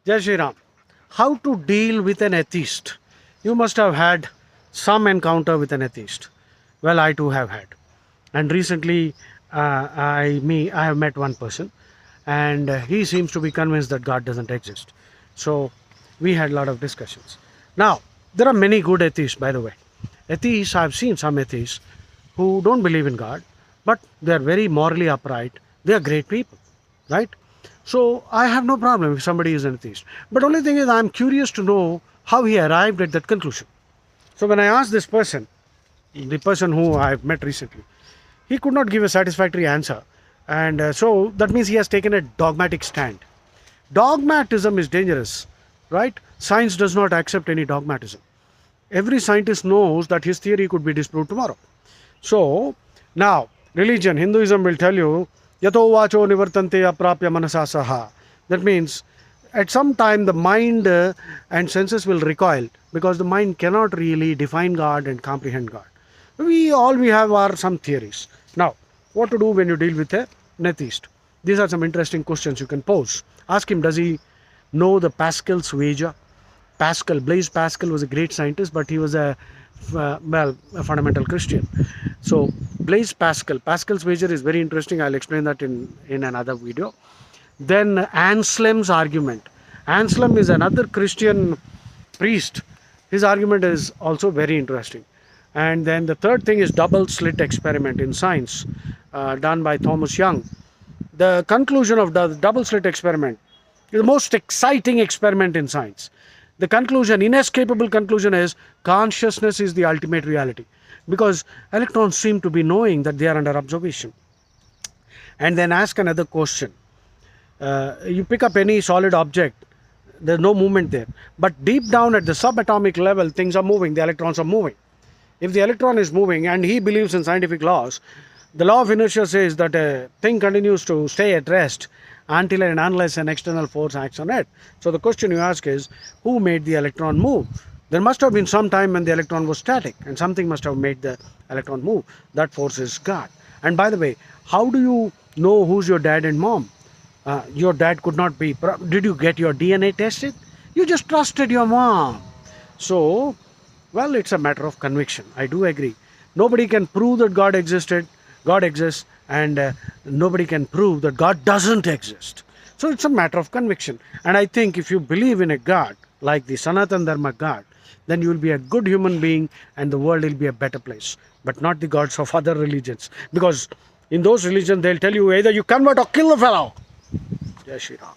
Jai Shri Ram. How to deal with an atheist? You must have had some encounter with an atheist. Well, I too have had. And recently, I have met one person, and he seems to be convinced that God doesn't exist. So we had a lot of discussions. Now, there are many good atheists, by the way. Atheists, I've seen some atheists who don't believe in God, but they are very morally upright. They are great people, right? So I have no problem if somebody is an atheist. But only thing is, I'm curious to know how he arrived at that conclusion. So when I asked this person, the person who I've met recently, he could not give a satisfactory answer. And so that means he has taken a dogmatic stand. Dogmatism is dangerous, right? Science does not accept any dogmatism. Every scientist knows that his theory could be disproved tomorrow. So now, religion, Hinduism will tell you, yato vacho nivartante aprapya manasa saha. That means at some time the mind and senses will recoil, because the mind cannot really define God and comprehend God. We have are some theories. Now, what to do when you deal with an atheist? These are some interesting questions you can pose. Ask him, does he know the Pascal's wager? Blaise Pascal was a great scientist, but he was a fundamental Christian. So Blaise Pascal's wager is very interesting. I'll explain that in another video. Then Anselm's argument. Anselm is another Christian priest. His argument is also very interesting. And then the third thing is double slit experiment in science, done by Thomas Young. The conclusion of the double slit experiment is the most exciting experiment in science. The conclusion, inescapable conclusion, is consciousness is the ultimate reality, because electrons seem to be knowing that they are under observation. And then ask another question. You pick up any solid object, there's no movement there, but deep down at the subatomic level, things are moving, the electrons are moving. If the electron is moving, and he believes in scientific laws, the law of inertia says that a thing continues to stay at rest until and unless an external force acts on it. So the question you ask is, who made the electron move? There must have been some time when the electron was static, and something must have made the electron move. That force is God. And by the way, how do you know who's your dad and mom? Your dad could not be. Did you get your DNA tested? You just trusted your mom. So, well, it's a matter of conviction. I do agree. Nobody can prove that God existed. God exists, and nobody can prove that God doesn't exist. So it's a matter of conviction. And I think if you believe in a God like the Sanatan Dharma God, then you will be a good human being, and the world will be a better place. But not the gods of other religions. Because in those religions, they'll tell you either you convert or kill the fellow. Jai Shri Ram.